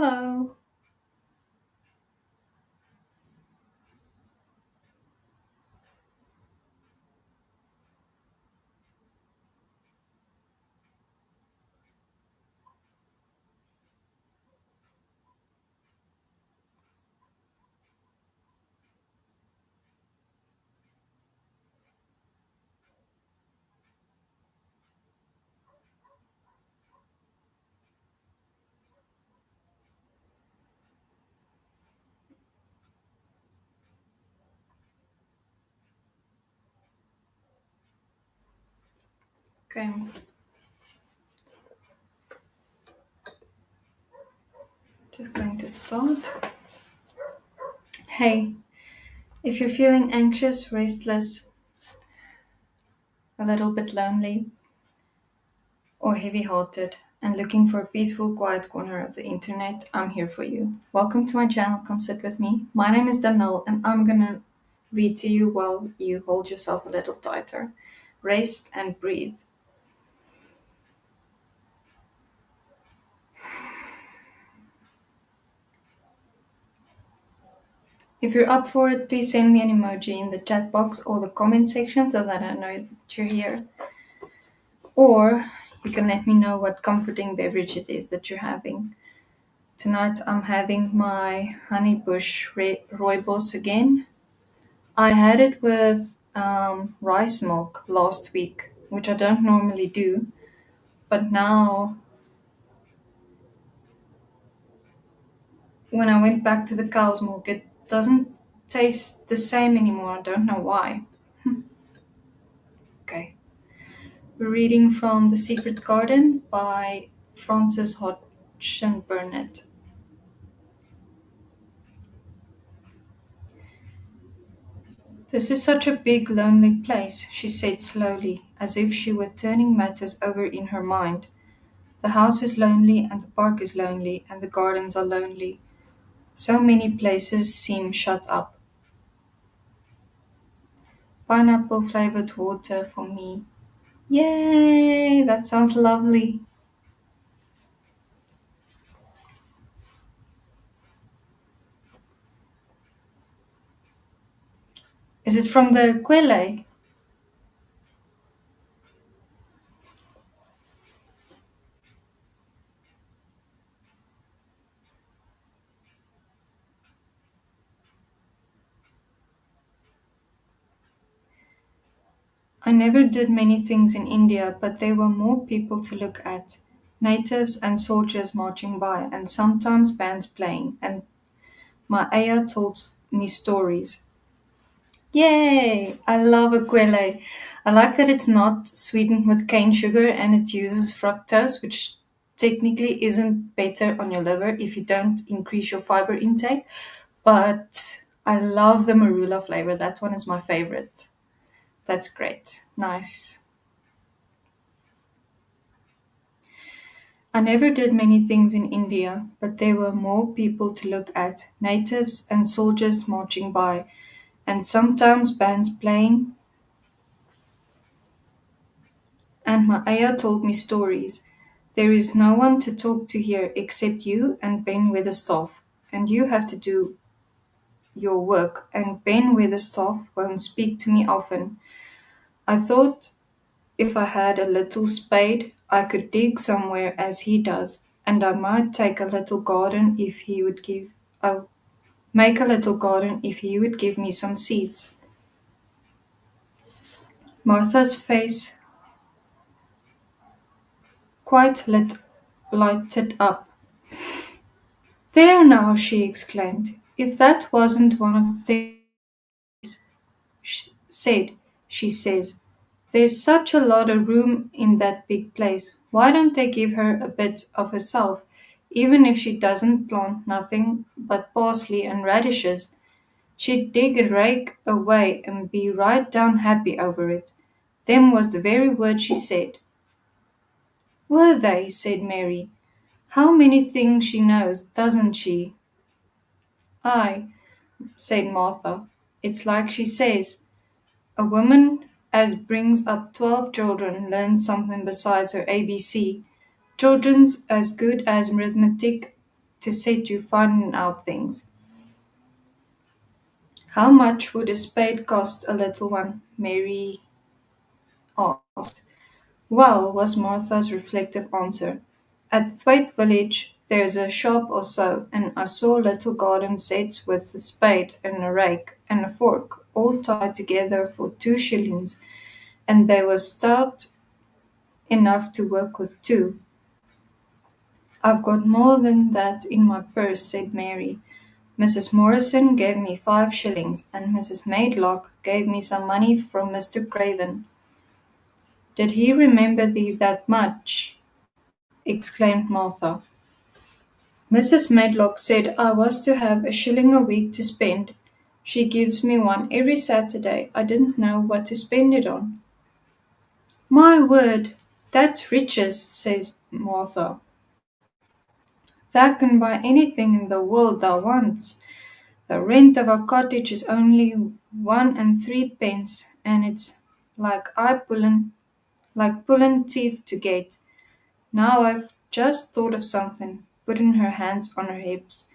Hello. Okay, just going to start. Hey, if you're feeling anxious, restless, a little bit lonely, or heavy hearted, and looking for a peaceful, quiet corner of the internet, I'm here for you. Welcome to my channel. Come sit with me. My name is Danil, and I'm gonna read to you while you hold yourself a little tighter. Rest and breathe. If you're up for it, please send me an emoji in the chat box or the comment section so that I know that you're here. Or you can let me know what comforting beverage it is that you're having. Tonight I'm having my honey bush rooibos again. I had it with rice milk last week, which I don't normally do, but now when I went back to the cow's milk, it doesn't taste the same anymore. I don't know why. Okay. We're reading from The Secret Garden by Frances Hodgson Burnett. This is such a big, lonely place, she said slowly, as if she were turning matters over in her mind. The house is lonely, and the park is lonely, and the gardens are lonely. So many places seem shut up. Pineapple flavored water for me. Yay! That sounds lovely. Is it from the Quelle? I never did many things in India, but there were more people to look at. Natives and soldiers marching by, and sometimes bands playing, and my ayah told me stories. Yay! I love Aquile. I like that it's not sweetened with cane sugar and it uses fructose, which technically isn't better on your liver if you don't increase your fiber intake. But I love the marula flavor. That one is my favorite. That's great. Nice. I never did many things in India, but there were more people to look at, natives and soldiers marching by, and sometimes bands playing, and my ayah told me stories. There is no one to talk to here except you and Ben Weatherstaff, and you have to do your work, and Ben Weatherstaff won't speak to me often. I thought if I had a little spade, I could dig somewhere as he does, and I might take a little garden if he would give. Make a little garden if he would give me some seeds. Martha's face quite lighted up. There now, she exclaimed. If that wasn't one of the things said, she says, there's such a lot of room in that big place. Why don't they give her a bit of herself, even if she doesn't plant nothing but parsley and radishes? She'd dig a rake away and be right down happy over it. Them was the very words she said. Were they? Said Mary. How many things she knows, doesn't she? Aye, said Martha. It's like she says, a woman as brings up 12 children learns something besides her ABC. Children's as good as arithmetic to set you finding out things. How much would a spade cost, a little one? Mary asked. Well, was Martha's reflective answer, at Thwaite village there's a shop or so, and I saw little garden sets with a spade and a rake and a fork, all tied together for 2 shillings, and they were stout enough to work with too. I've got more than that in my purse, said Mary. Mrs. Morrison gave me 5 shillings, and Mrs. Maidlock gave me some money from Mr. Craven. Did he remember thee that much? Exclaimed Martha. Mrs. Medlock said I was to have a shilling a week to spend. She gives me one every Saturday. I didn't know what to spend it on. My word, that's riches, says Martha. Thou can buy anything in the world thou wants. The rent of a cottage is only 1 and 3 pence, and it's like pulling teeth to get. Now I've just thought of something, putting her hands on her hips.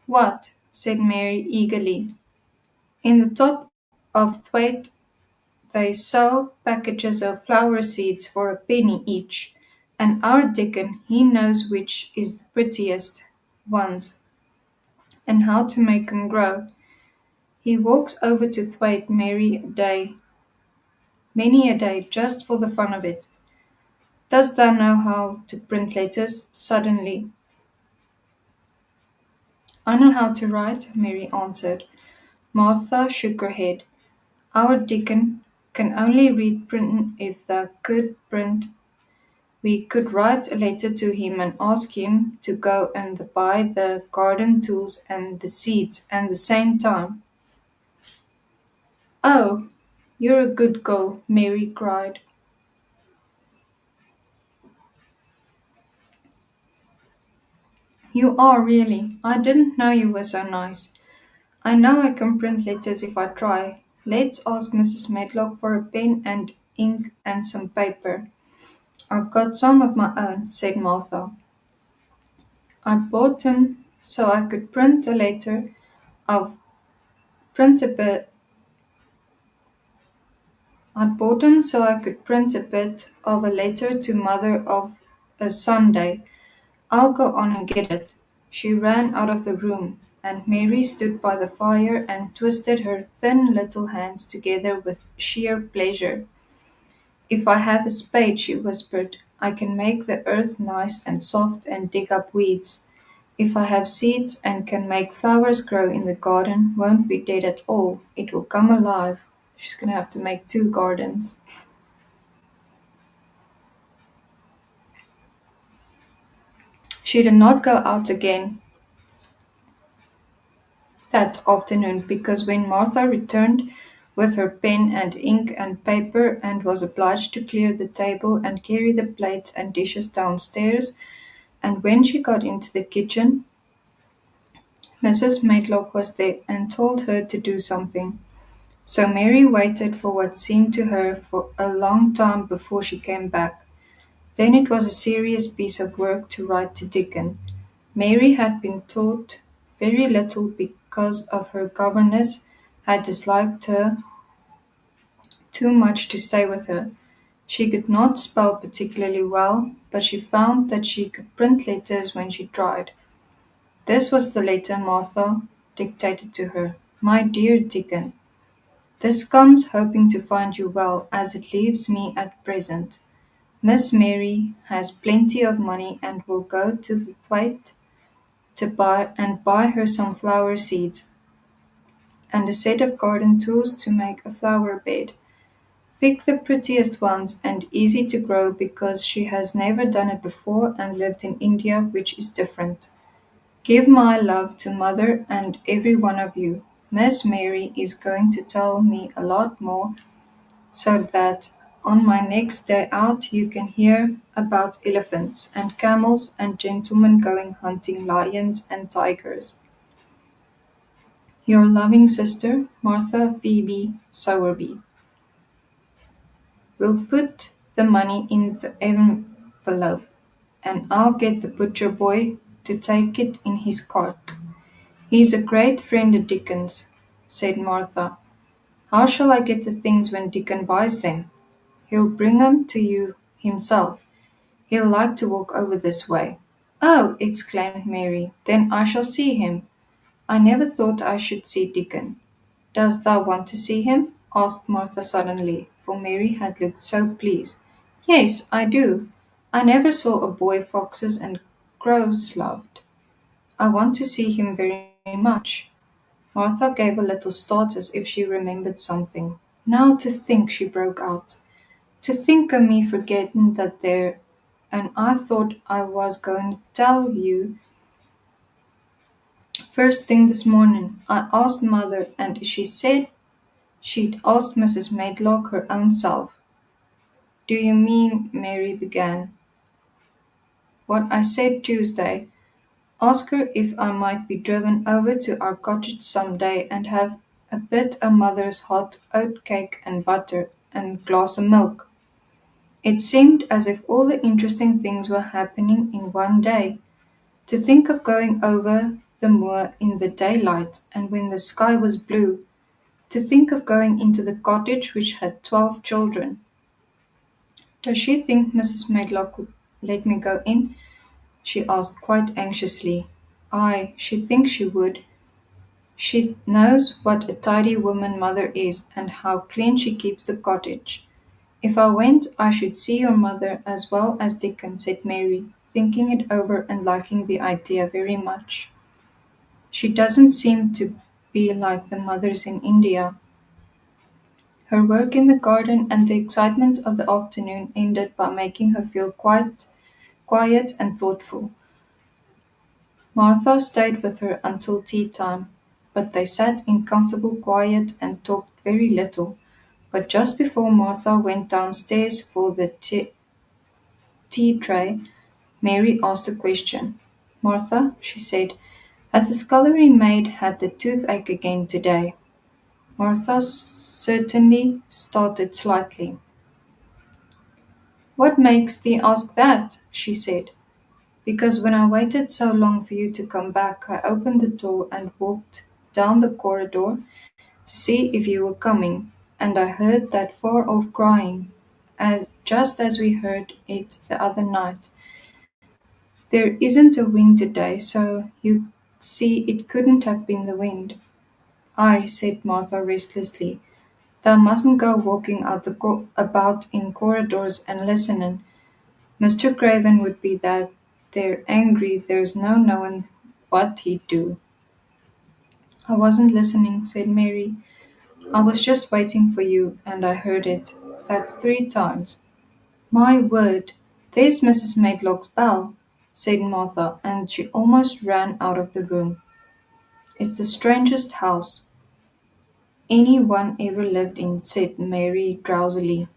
What? Said Mary eagerly. In the top of Thwaite they sell packages of flower seeds for a penny each, and our Dickon he knows which is the prettiest ones, and how to make 'em grow. He walks over to Thwaite many a day, just for the fun of it. Dost thou know how to print letters? Suddenly. I know how to write, Mary answered. Martha shook her head. Our Dickon can only read print if thou could print. We could write a letter to him and ask him to go and buy the garden tools and the seeds at the same time. Oh, you're a good girl, Mary cried. You are really. I didn't know you were so nice. I know I can print letters if I try. Let's ask Mrs. Medlock for a pen and ink and some paper. I've got some of my own, said Martha. I bought 'em so I could print a letter of print a bit. I bought 'em so I could print a bit of a letter to mother of a Sunday. I'll go on and get it. She ran out of the room, and Mary stood by the fire and twisted her thin little hands together with sheer pleasure. If I have a spade, she whispered, I can make the earth nice and soft and dig up weeds. If I have seeds and can make flowers grow in the garden, won't be dead at all. It will come alive. She's going to have to make 2 gardens. She did not go out again that afternoon because when Martha returned with her pen and ink and paper and was obliged to clear the table and carry the plates and dishes downstairs, and when she got into the kitchen, Mrs. Maidlock was there and told her to do something. So Mary waited for what seemed to her for a long time before she came back. Then it was a serious piece of work to write to Dickon. Mary had been taught very little because of her governess had disliked her too much to stay with her. She could not spell particularly well, but she found that she could print letters when she tried. This was the letter Martha dictated to her. My dear Dickon, this comes hoping to find you well as it leaves me at present. Miss Mary has plenty of money and will go to the Thwaite to buy her some flower seeds and a set of garden tools to make a flower bed. Pick the prettiest ones and easy to grow because she has never done it before and lived in India, which is different. Give my love to mother and every one of you. Miss Mary is going to tell me a lot more so that on my next day out you can hear about elephants and camels and gentlemen going hunting lions and tigers. Your loving sister, Martha Phoebe Sowerby. We'll put the money in the envelope, and I'll get the butcher boy to take it in his cart. "He's a great friend of Dickon's," said Martha. "How shall I get the things when Dickon buys them?" "He'll bring 'em to you himself. He'll like to walk over this way." "Oh!" exclaimed Mary, "then I shall see him. I never thought I should see Dickon." "Does thou want to see him?" asked Martha suddenly, for Mary had looked so pleased. "Yes, I do. I never saw a boy foxes and crows loved. I want to see him very much." Martha gave a little start as if she remembered something. "Now to think," she broke out. "To think o' me forgetting that there, and I thought I was going to tell you first thing this morning. I asked mother, and she said she'd asked Mrs. Medlock her own self." "Do you mean," Mary began, "what I said Tuesday? Ask her if I might be driven over to our cottage some day and have a bit o' mother's hot oat cake and butter and glass o' milk." It seemed as if all the interesting things were happening in one day. To think of going over the moor in the daylight and when the sky was blue. To think of going into the cottage which had 12 children. "Does she think Mrs. Medlock would let me go in?" she asked quite anxiously. "Aye, she thinks she would. She knows what a tidy woman mother is, and how clean she keeps the cottage. If I went, I should see your mother as well as Dickon," said Mary, thinking it over and liking the idea very much. "She doesn't seem to be like the mothers in India." Her work in the garden and the excitement of the afternoon ended by making her feel quite quiet and thoughtful. Martha stayed with her until tea time, but they sat in comfortable quiet and talked very little. But just before Martha went downstairs for the tea tray, Mary asked a question. "Martha," she said, "has the scullery maid had the toothache again today?" Martha certainly started slightly. "What makes thee ask that?" she said. "Because when I waited so long for you to come back, I opened the door and walked down the corridor to see if you were coming, and I heard that far off crying, just as we heard it the other night. There isn't a wind today, so you see it couldn't have been the wind." "Aye," said Martha restlessly, "thou mustn't go walking about in corridors and listening. Mr. Craven would be that there angry there's no knowing what he'd do." "I wasn't listening," said Mary. "I was just waiting for you, and I heard it. That's 3 times." "My word! There's Mrs. Medlock's bell," said Martha, and she almost ran out of the room. "It's the strangest house any one ever lived in," said Mary drowsily,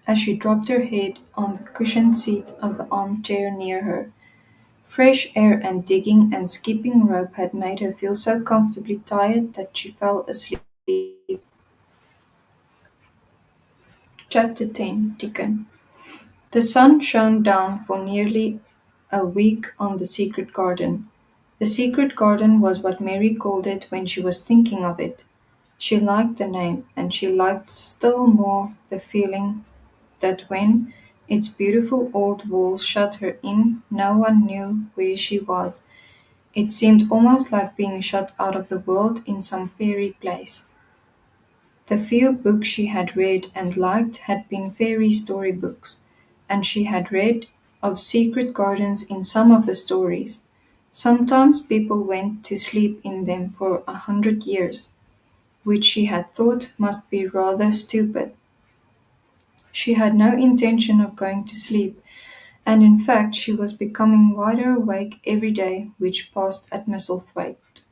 as she dropped her head on the cushioned seat of the armchair near her. Fresh air and digging and skipping rope had made her feel so comfortably tired that she fell asleep. Chapter 10. Dickon. The sun shone down for nearly a week on the secret garden. The secret garden was what Mary called it when she was thinking of it. She liked the name, and she liked still more the feeling that when its beautiful old walls shut her in, no one knew where she was. It seemed almost like being shut out of the world in some fairy place. The few books she had read and liked had been fairy story books, and she had read of secret gardens in some of the stories. Sometimes people went to sleep in them for 100 years, which she had thought must be rather stupid. She had no intention of going to sleep, and in fact she was becoming wider awake every day which passed at Misselthwaite.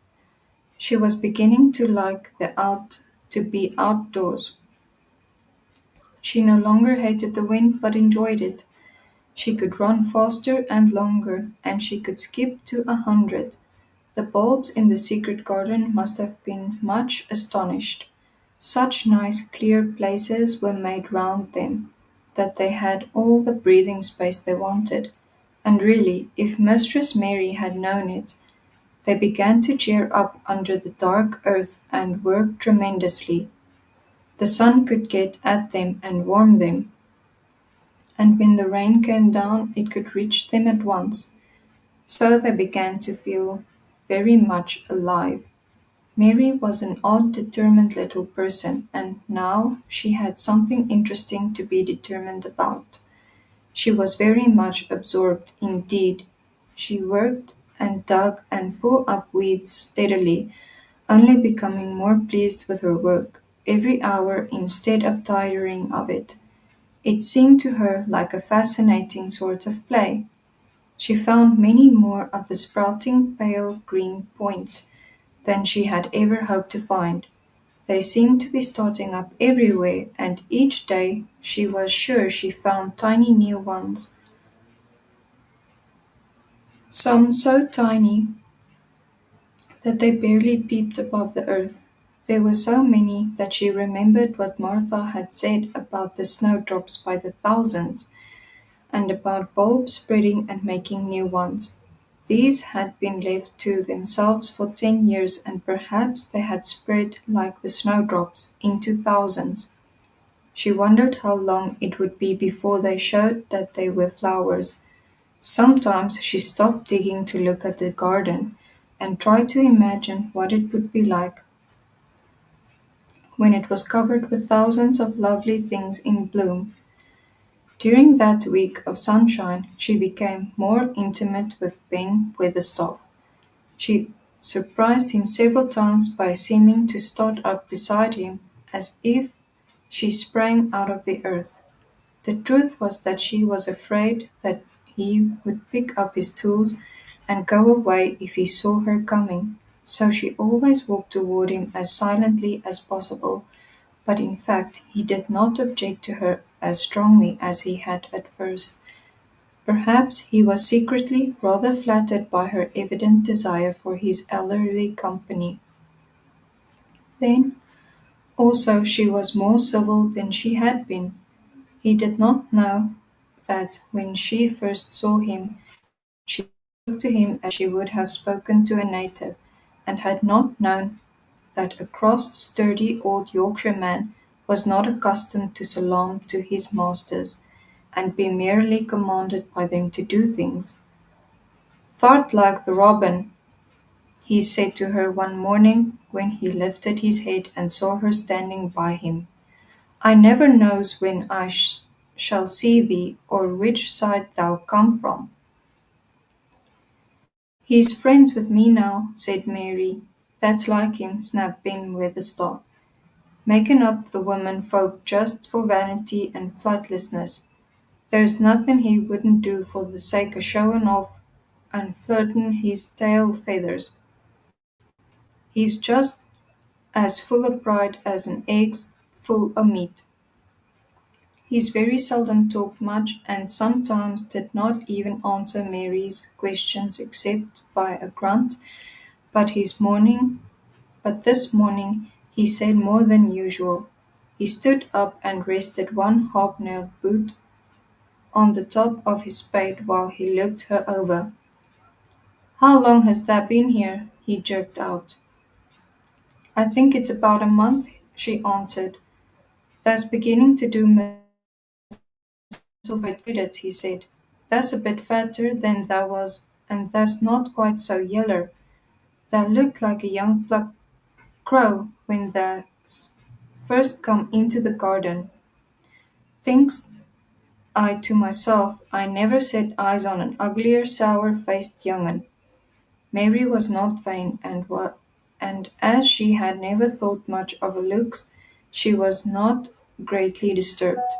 She was beginning to like to be outdoors. She no longer hated the wind but enjoyed it. She could run faster and longer, and she could skip to 100. The bulbs in the secret garden must have been much astonished. Such nice clear places were made round them, that they had all the breathing space they wanted, And really, if Mistress Mary had known it, they began to cheer up under the dark earth and work tremendously. The sun could get at them and warm them, and when the rain came down, it could reach them at once. So they began to feel very much alive. Mary was an odd, determined little person, and now she had something interesting to be determined about. She was very much absorbed indeed. She worked and dug and pulled up weeds steadily, only becoming more pleased with her work every hour instead of tiring of it. It seemed to her like a fascinating sort of play. She found many more of the sprouting pale green points than she had ever hoped to find. They seemed to be starting up everywhere, and each day she was sure she found tiny new ones, some so tiny that they barely peeped above the earth. There were so many that she remembered what Martha had said about the snowdrops by the thousands, and about bulbs spreading and making new ones. These had been left to themselves for 10 years, and perhaps they had spread like the snowdrops into thousands. She wondered how long it would be before they showed that they were flowers. Sometimes she stopped digging to look at the garden and tried to imagine what it would be like when it was covered with thousands of lovely things in bloom. During that week of sunshine, she became more intimate with Ben Weatherstaff. She surprised him several times by seeming to start up beside him as if she sprang out of the earth. The truth was that she was afraid that he would pick up his tools and go away if he saw her coming, so she always walked toward him as silently as possible, but in fact he did not object to her as strongly as he had at first. Perhaps he was secretly rather flattered by her evident desire for his elderly company. Then, also, she was more civil than she had been. He did not know that when she first saw him, she spoke to him as she would have spoken to a native, and had not known that a cross, sturdy old Yorkshireman was not accustomed to salaam to his masters, and be merely commanded by them to do things. "Fart like the robin," he said to her one morning when he lifted his head and saw her standing by him. "I never knows when I shall see thee, or which side thou come from." "He's friends with me now," said Mary. "That's like him," snapped Ben Weatherstaff, "makin' up the women folk just for vanity and flightlessness. There's nothin' he wouldn't do for the sake o' showin' off and flirtin' his tail feathers. He's just as full o' pride as an egg's full o' meat." He very seldom talked much, and sometimes did not even answer Mary's questions except by a grunt, but this morning he said more than usual. He stood up and rested one hobnailed boot on the top of his spade while he looked her over. "How long has that been here?" he jerked out. "I think it's about a month," she answered. "Tha's beginning to do Sylvia credit," he said. "Tha's a bit fatter than tha was, and tha's not quite so yeller. Tha looked like a young plucked crow when tha first come into the garden. Thinks I to myself, I never set eyes on an uglier, sour-faced young 'un." Mary was not vain, and as she had never thought much of her looks, she was not greatly disturbed.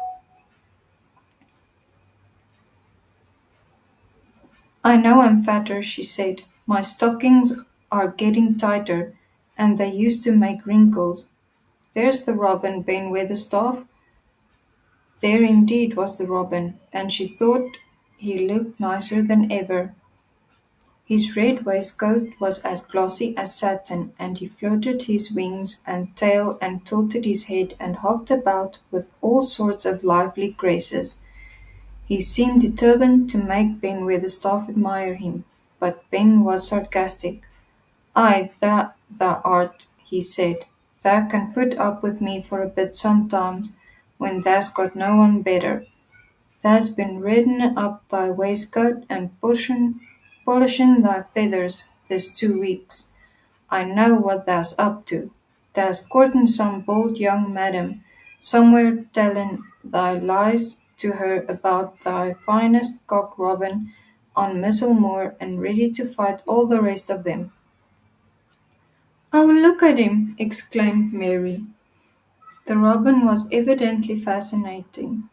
"I know I'm fatter," she said. "My stockings are getting tighter, and they used to make wrinkles. There's the robin, Ben Weatherstaff." There indeed was the robin, and she thought he looked nicer than ever. His red waistcoat was as glossy as satin, and he flirted his wings and tail and tilted his head and hopped about with all sorts of lively graces. He seemed determined to make Ben Weatherstaff admire him, but Ben was sarcastic. "Ay, thou art," he said. "Thou can put up with me for a bit sometimes, when thou's got no one better. Thou's been reddening up thy waistcoat and polishing thy feathers this 2 weeks. I know what thou's up to. Thou's courting some bold young madam, somewhere telling thy lies to her about thy finest cock robin on Misselmore and ready to fight all the rest of them." "Oh, look at him!" exclaimed Mary. The robin was evidently fascinating.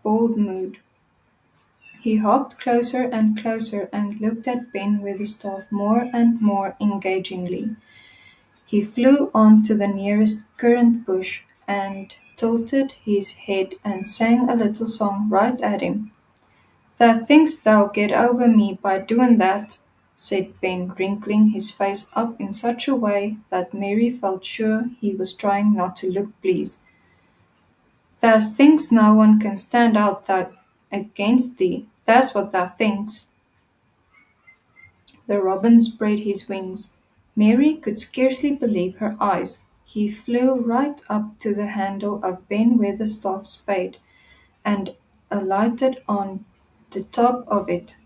Bold mood. He hopped closer and closer and looked at Ben Weatherstaff more and more engagingly. He flew on to the nearest currant bush and tilted his head and sang a little song right at him. "Thou think'st thou'll get over me by doing that," said Ben, wrinkling his face up in such a way that Mary felt sure he was trying not to look pleased. "Thou thinks no one can stand out against thee, that's what thou thinks." The robin spread his wings. Mary could scarcely believe her eyes. He flew right up to the handle of Ben Weatherstaff's spade and alighted on the top of it.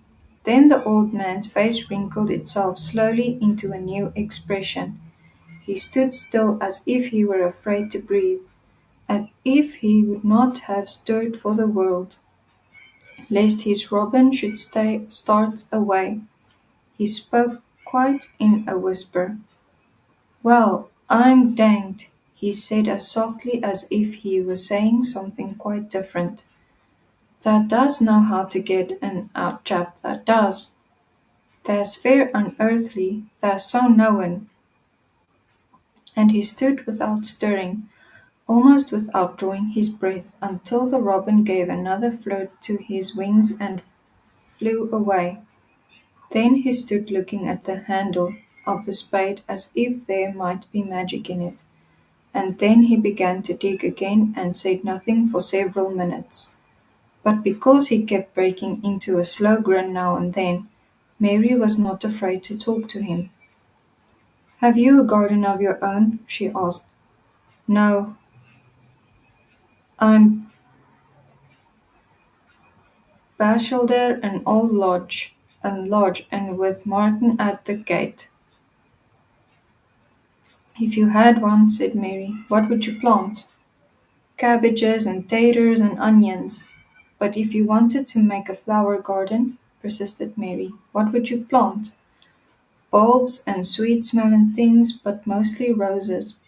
Then the old man's face wrinkled itself slowly into a new expression. He stood still as if he were afraid to breathe, as if he would not have stirred for the world, lest his robin should start away. He spoke quite in a whisper. "Well, I'm danged," he said as softly as if he were saying something quite different. "Thou does know how to get an out chap, thou does. Thou's fair unearthly, thou's so knowin'." And he stood without stirring, almost without drawing his breath, until the robin gave another flirt to his wings and flew away. Then he stood looking at the handle of the spade as if there might be magic in it, and then he began to dig again and said nothing for several minutes. But because he kept breaking into a slow grin now and then, Mary was not afraid to talk to him. "Have you a garden of your own?" she asked. "No, I'm bachelder an old lodge and with Martin at the gate." "If you had one," said Mary, "what would you plant?" "Cabbages and taters and onions." "But if you wanted to make a flower garden," persisted Mary, "what would you plant?" "Bulbs and sweet-smelling things, but mostly roses."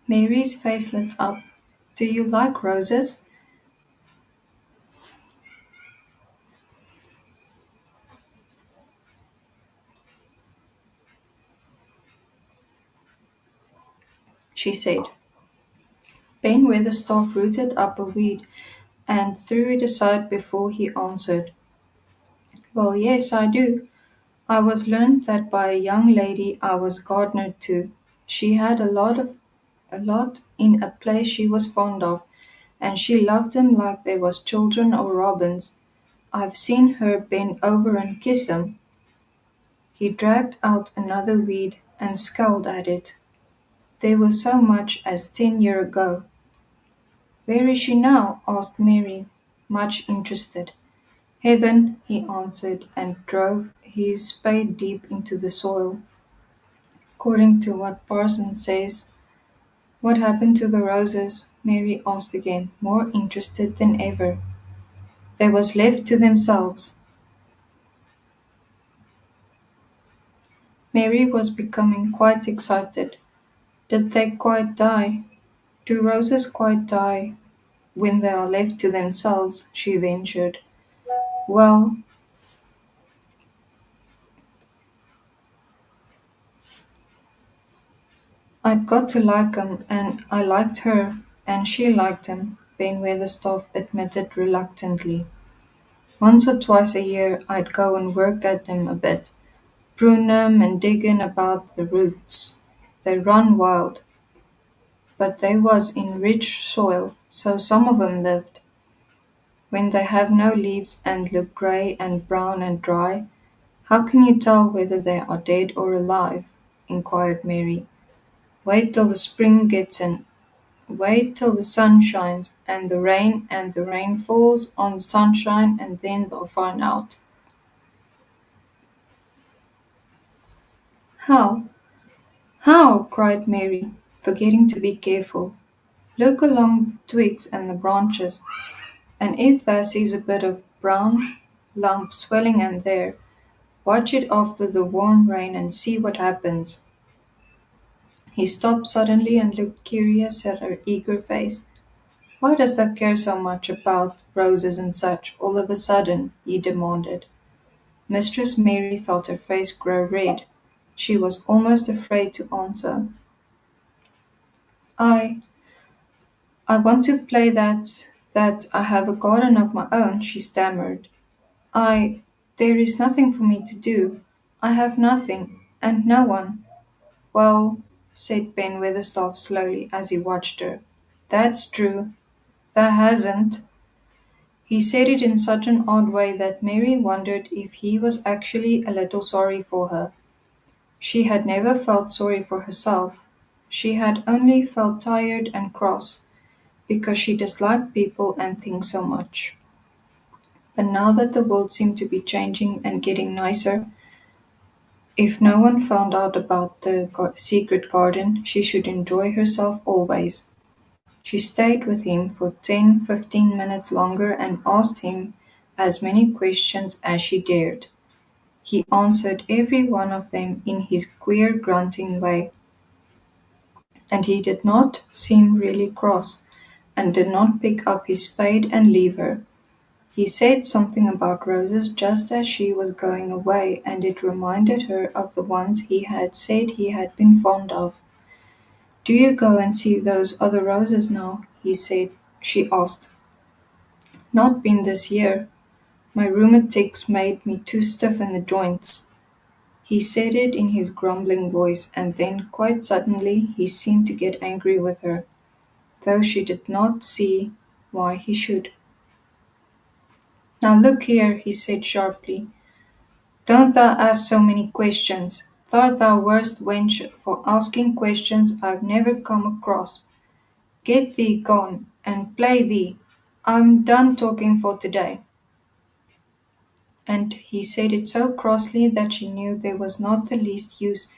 Mary's face lit up. "Do you like roses?" she said. Ben Weatherstaff rooted up a weed and threw it aside before he answered. "Well, yes, I do. I was learned that by a young lady I was gardener to. She had a lot in a place she was fond of, and she loved 'em like they was children or robins. I've seen her bend over and kiss 'em." He dragged out another weed and scowled at it. "They were so much as 10 year ago." "Where is she now?" asked Mary, much interested. "Heaven," he answered, and drove his spade deep into the soil. "According to what parson says." "What happened to the roses?" Mary asked again, more interested than ever. "They was left to themselves." Mary was becoming quite excited. "Did they quite die? Do roses quite die when they are left to themselves?" she ventured. "Well, I'd got to like 'em, and I liked her, and she liked 'em," Ben Weatherstaff admitted reluctantly. "Once or twice a year I'd go and work at 'em a bit, prune 'em and dig in about the roots. They run wild." but they was in rich soil, so some of 'em lived. When they have no leaves and look grey and brown and dry, how can you tell whether they are dead or alive? Inquired Mary. Wait till the spring gets in. Wait till the sun shines and the rain falls on the sunshine, and then they'll find out. How? How? Cried Mary, forgetting to be careful. Look along the twigs and the branches, and if thou sees a bit of brown lump swelling in there, watch it after the warm rain and see what happens. He stopped suddenly and looked curious at her eager face. Why does thou care so much about roses and such, all of a sudden? He demanded. Mistress Mary felt her face grow red. She was almost afraid to answer. I I want to play that I have a garden of my own, she stammered. I there is nothing for me to do. I have nothing, and no one. Well, said Ben Weatherstaff slowly as he watched her. That's true. Thou hasn't. He said it in such an odd way that Mary wondered if he was actually a little sorry for her. She had never felt sorry for herself. She had only felt tired and cross because she disliked people and things so much. But now that the world seemed to be changing and getting nicer, if no one found out about the secret garden, she should enjoy herself always. She stayed with him for 10-15 minutes longer and asked him as many questions as she dared. He answered every one of them in his queer grunting way, and he did not seem really cross, and did not pick up his spade and leave her. He said something about roses just as she was going away, and it reminded her of the ones he had said he had been fond of. Do you go and see those other roses now? He said. She asked. Not been this year. My rheumatics made me too stiff in the joints. He said it in his grumbling voice, and then quite suddenly he seemed to get angry with her, though she did not see why he should. Now look here, he said sharply. Don't thou ask so many questions. Thou'rt thou worst wench for asking questions I've never come across. Get thee gone, and play thee. I'm done talking for today. And he said it so crossly that she knew there was not the least use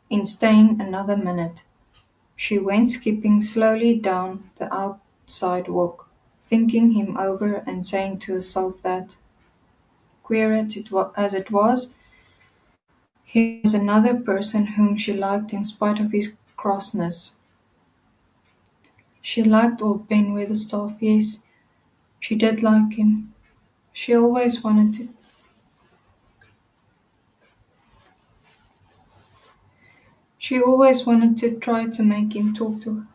in staying another minute. She went skipping slowly down the outside walk, thinking him over and saying to herself that, queer as it was, he was another person whom she liked in spite of his crossness. She liked old Ben Weatherstaff, yes, she did like him. She always wanted to. She always wanted to try to make him talk to her.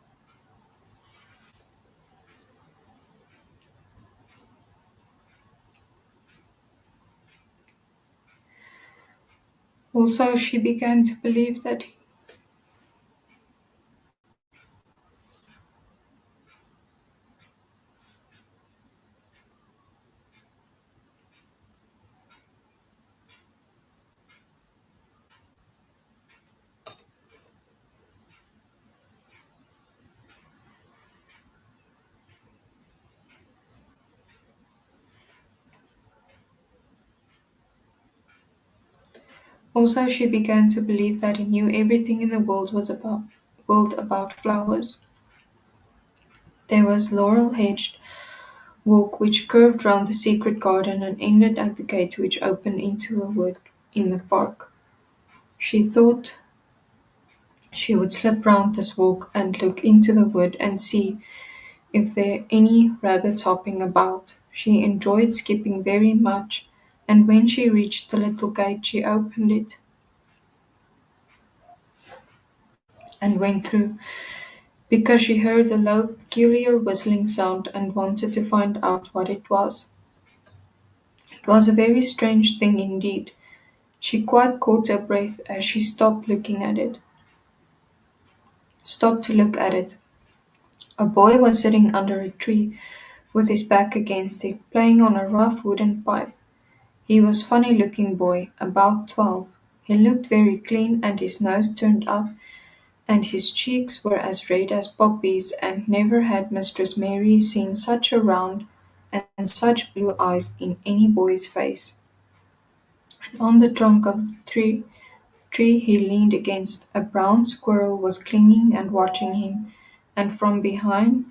Also, she began to believe that Also she began to believe that he knew everything in the world about flowers. There was laurel-hedged walk which curved round the secret garden and ended at the gate which opened into a wood in the park. She thought she would slip round this walk and look into the wood and see if there were any rabbits hopping about. She enjoyed skipping very much, and when she reached the little gate she opened it and went through, because she heard a low, peculiar whistling sound and wanted to find out what it was. It was a very strange thing indeed. She quite caught her breath as she stopped to look at it. A boy was sitting under a tree with his back against it, playing on a rough wooden pipe. He was funny-looking boy, about 12. He looked very clean and his nose turned up, and his cheeks were as red as poppies, and never had Mistress Mary seen such a round and such blue eyes in any boy's face. On the trunk of the tree he leaned against, a brown squirrel was clinging and watching him, and from behind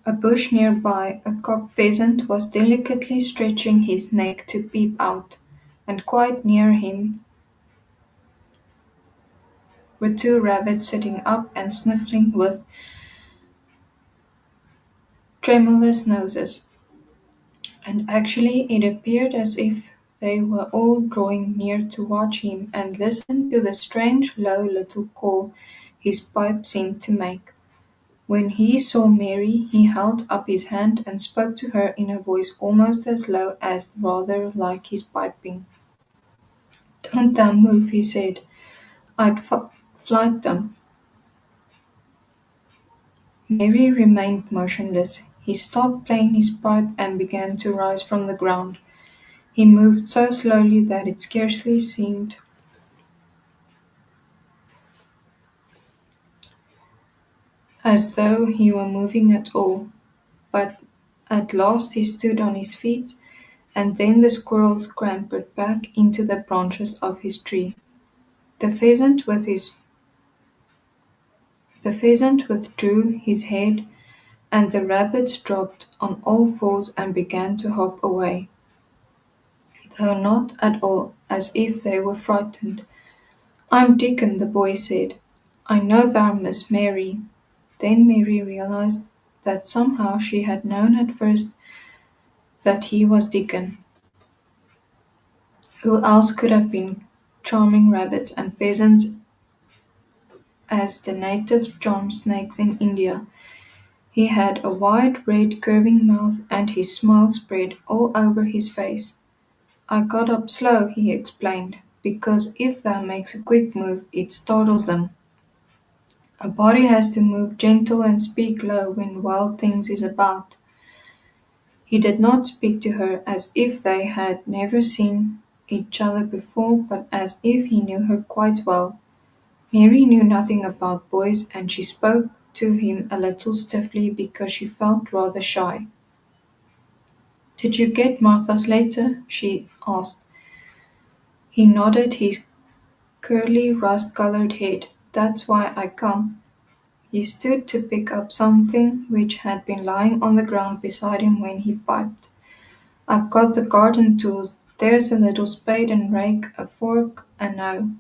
a bush nearby, a cock pheasant was delicately stretching his neck to peep out, and quite near him were two rabbits sitting up and sniffling with tremulous noses, and actually it appeared as if they were all drawing near to watch him and listen to the strange low little call his pipe seemed to make. When he saw Mary, he held up his hand and spoke to her in a voice almost as low as rather like his piping. "Don't thou move," he said. "I'd flight them." Mary remained motionless. He stopped playing his pipe and began to rise from the ground. He moved so slowly that it scarcely seemed as though he were moving at all. But at last he stood on his feet, and then the squirrel scampered back into the branches of his tree. The pheasant with his The pheasant withdrew his head, and the rabbits dropped on all fours and began to hop away, though not at all as if they were frightened. "I'm Deacon," the boy said. "I know thou Miss Mary." Then Mary realized that somehow she had known at first that he was Deacon. Who else could have been charming rabbits and pheasants as the natives charm snakes in India? He had a wide, red, curving mouth, and his smile spread all over his face. "I got up slow," he explained, "because if thou makes a quick move, it startles them. A body has to move gentle and speak low when wild things is about." He did not speak to her as if they had never seen each other before, but as if he knew her quite well. Mary knew nothing about boys, and she spoke to him a little stiffly because she felt rather shy. "Did you get Martha's letter?" she asked. He nodded his curly, rust-colored head. "That's why I come." He stood to pick up something which had been lying on the ground beside him when he piped. "I've got the garden tools. There's a little spade and rake, a fork, a hoe.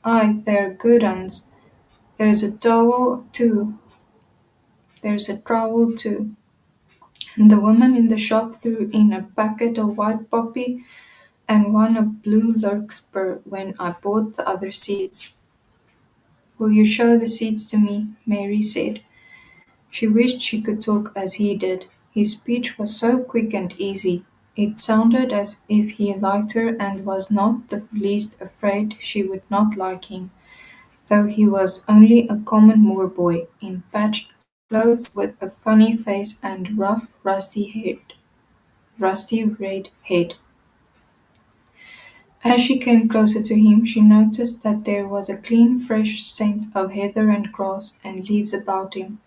Aye, they're good uns. There's a towel too. There's a trowel too." And the woman in the shop threw in a packet of white poppy and one of blue larkspur when I bought the other seeds. "Will you show the seeds to me?" Mary said. She wished she could talk as he did. His speech was so quick and easy. It sounded as if he liked her and was not the least afraid she would not like him, though he was only a common Moor boy, in patched clothes with a funny face and rough, rusty red head. As she came closer to him, she noticed that there was a clean, fresh scent of heather and grass and leaves about him,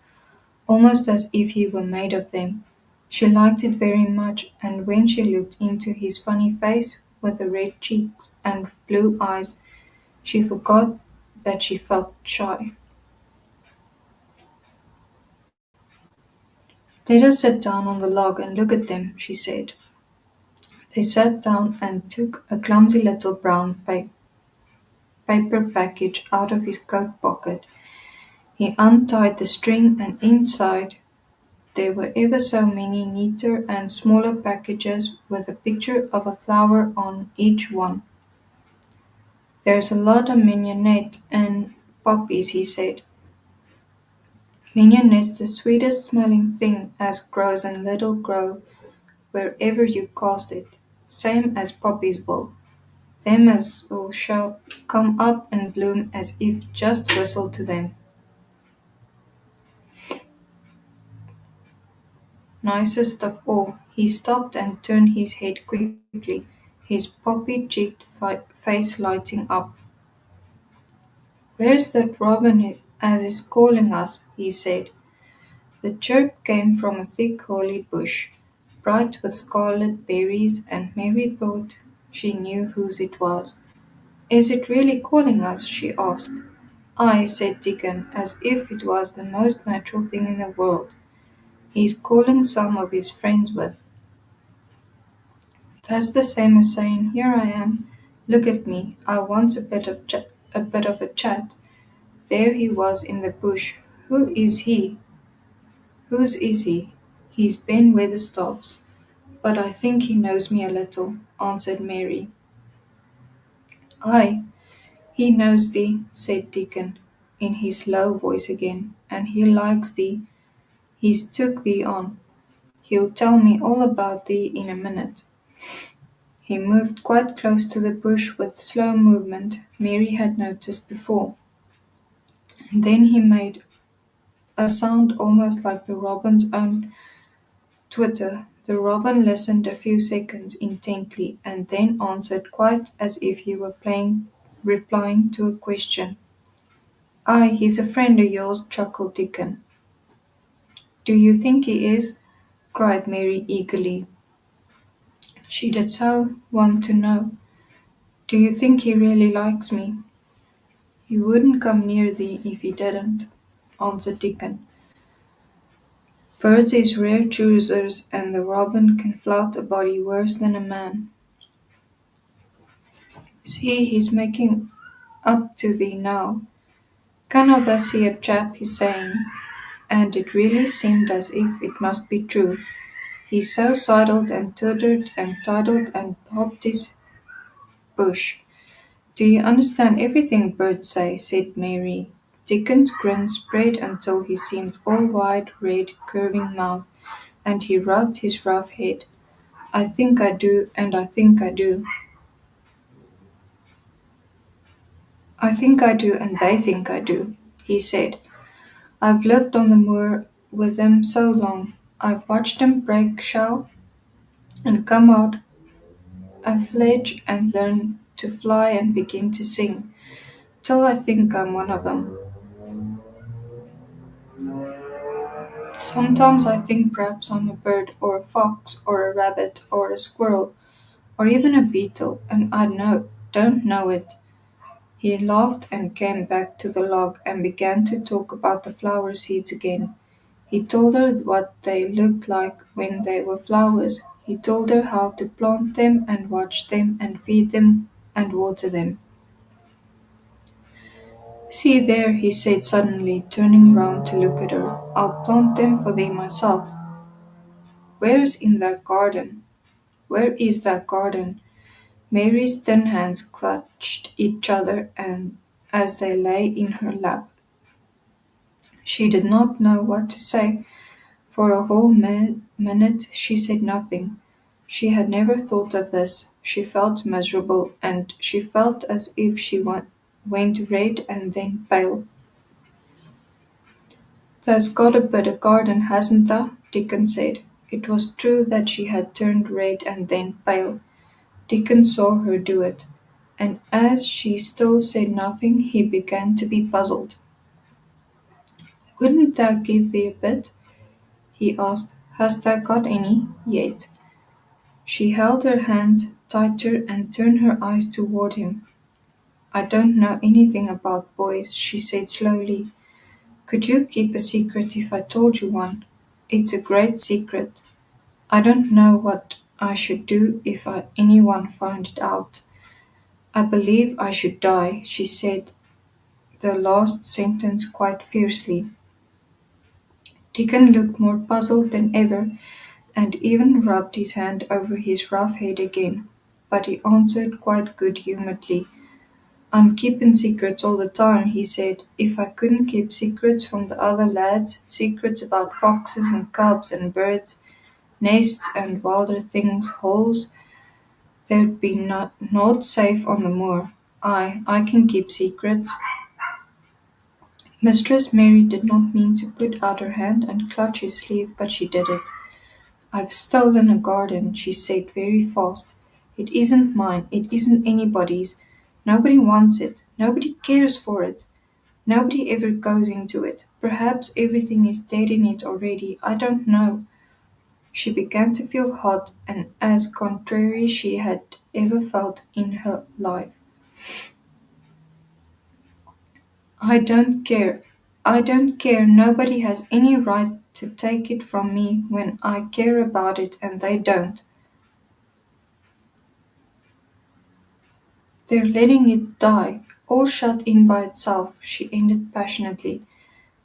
almost as if he were made of them. She liked it very much, and when she looked into his funny face, with the red cheeks and blue eyes, she forgot that she felt shy. "Let us sit down on the log and look at them," she said. They sat down and took a clumsy little brown paper package out of his coat pocket. He untied the string, and inside there were ever so many neater and smaller packages with a picture of a flower on each one. "There's a lot of mignonette and poppies," he said. "Mignonette's the sweetest smelling thing as grows and it'll grow wherever you cast it, same as poppies will. Them as'll shall come up and bloom as if just whistle to them. Nicest of all." He stopped and turned his head quickly, his poppy-cheeked face lighting up. "Where's that robin as is calling us?" he said. The chirp came from a thick holly bush, bright with scarlet berries, and Mary thought she knew whose it was. "Is it really calling us?" she asked. "Aye," said Dickon, as if it was the most natural thing in the world. "He's calling some of his friends with. That's the same as saying, 'Here I am. Look at me. I want a bit of a chat.' There he was in the bush. Who is he? Whose is he?" "He's Ben Weatherstaff's, but I think he knows me a little," answered Mary. "Aye, he knows thee," said Dickon, in his low voice again, "and he likes thee. He's took thee on. He'll tell me all about thee in a minute." He moved quite close to the bush with slow movement Mary had noticed before, and then he made a sound almost like the robin's own twitter. The robin listened a few seconds intently, and then answered quite as if he were replying to a question. "Aye, he's a friend of yours," chuckled Dickon. "Do you think he is?" cried Mary eagerly. She did so want to know. "Do you think he really likes me?" "He wouldn't come near thee if he didn't," answered Dickon. "Birds is rare choosers, and the robin can flout a body worse than a man. See, he's making up to thee now. Canna thou see a chap, he's saying?" And it really seemed as if it must be true. He so sidled and tittered and tiddled and popped his bush. "Do you understand everything birds say?" said Mary. Dickon's grin spread until he seemed all wide, red, curving mouth, and he rubbed his rough head. "I think I do, and I think I do. I think I do, and they think I do," he said. "I've lived on the moor with them so long. I've watched them break shell and come out a fledge and learn to fly and begin to sing, till I think I'm one of them. Sometimes I think perhaps I'm a bird or a fox or a rabbit or a squirrel or even a beetle, and I don't know it." He laughed and came back to the log and began to talk about the flower seeds again. He told her what they looked like when they were flowers. He told her how to plant them and watch them and feed them and water them. "See there," he said suddenly, turning round to look at her. "I'll plant them for thee myself." "Where's in that garden? Where is that garden?" Mary's thin hands clutched each other and as they lay in her lap. She did not know what to say. For a whole minute she said nothing. She had never thought of this. She felt miserable, and she felt as if she went red and then pale. "Tha's got a bit of garden, hasn't tha?" Dickon said. It was true that she had turned red and then pale. Dickon saw her do it, and as she still said nothing, he began to be puzzled. "Wouldn't thou give thee a bit?" he asked. "Hast thou got any yet?" She held her hands tighter and turned her eyes toward him. "I don't know anything about boys," she said slowly. "Could you keep a secret if I told you one? It's a great secret. I don't know what I should do if anyone found it out. I believe I should die, she said the last sentence quite fiercely. Deacon looked more puzzled than ever, and even rubbed his hand over his rough head again, but he answered quite good-humouredly. "I'm keeping secrets all the time," he said. "If I couldn't keep secrets from the other lads, secrets about foxes and cubs and birds, nests and wilder things, holes, there'd be not safe on the moor. I can keep secrets." Mistress Mary did not mean to put out her hand and clutch his sleeve, but she did it. "I've stolen a garden," she said very fast. "It isn't mine, it isn't anybody's. Nobody wants it, nobody cares for it. Nobody ever goes into it. Perhaps everything is dead in it already. I don't know." She began to feel hot and as contrary she had ever felt in her life. "I don't care. I don't care. Nobody has any right to take it from me when I care about it and they don't. They're letting it die, all shut in by itself," she ended passionately,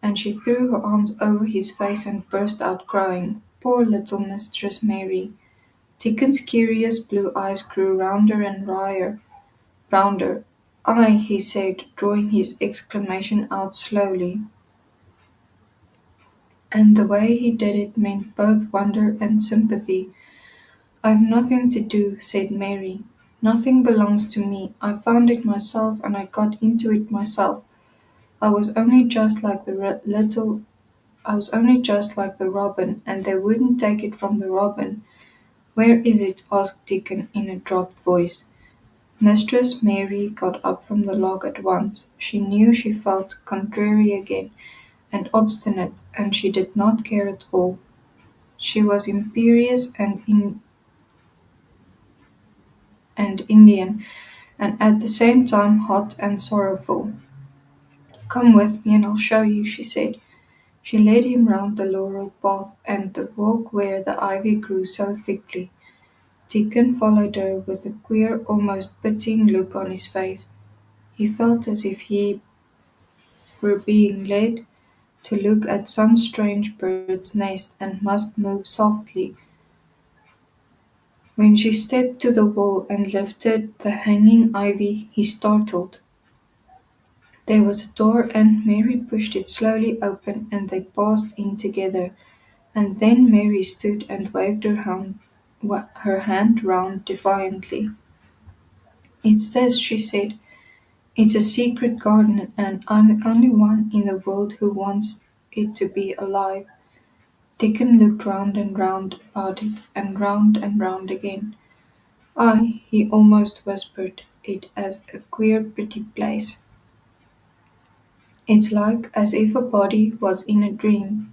and she threw her arms over his face and burst out crying. Poor little Mistress Mary. Deacon's curious blue eyes grew rounder and rounder. "I," he said, drawing his exclamation out slowly, and the way he did it meant both wonder and sympathy. "I've nothing to do," said Mary. "Nothing belongs to me. I found it myself and I got into it myself. I was only just like the little I was only just like the robin, and they wouldn't take it from the robin." "Where is it?" asked Deacon in a dropped voice. Mistress Mary got up from the log at once. She knew she felt contrary again, and obstinate, and she did not care at all. She was imperious and Indian, and at the same time hot and sorrowful. "Come with me and I'll show you," she said. She led him round the laurel path and the walk where the ivy grew so thickly. Deacon followed her with a queer, almost pitying look on his face. He felt as if he were being led to look at some strange bird's nest and must move softly. When she stepped to the wall and lifted the hanging ivy, he startled. There was a door and Mary pushed it slowly open and they passed in together, and then Mary stood and waved her hand round defiantly. "It's this," she said. "It's a secret garden and I'm the only one in the world who wants it to be alive." Dickon looked round and round about it, and round again. He almost whispered, "it as a queer pretty place. It's like as if a body was in a dream."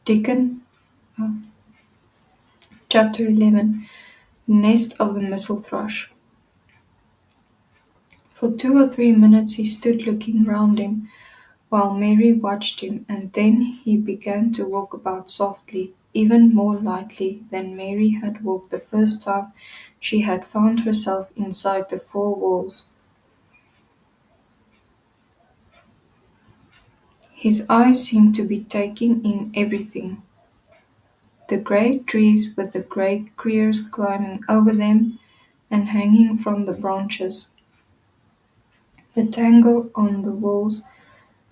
Dickon, uh, Chapter 11. Nest of the Missel Thrush. For 2 or 3 minutes he stood looking round him, while Mary watched him, and then he began to walk about softly, even more lightly than Mary had walked the first time she had found herself inside the four walls. His eyes seemed to be taking in everything. The great trees with the great creers climbing over them and hanging from the branches, the tangle on the walls,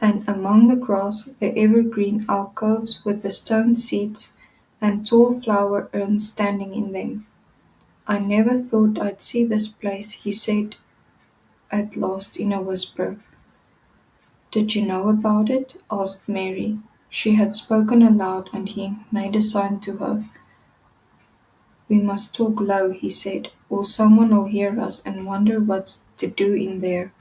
and among the grass the evergreen alcoves with the stone seats and tall flower urns standing in them. "I never thought I'd see this place," he said at last in a whisper. "Did you know about it?" asked Mary. She had spoken aloud and he made a sign to her. "We must talk low," he said, "or someone'll hear us and wonder what's to do in there."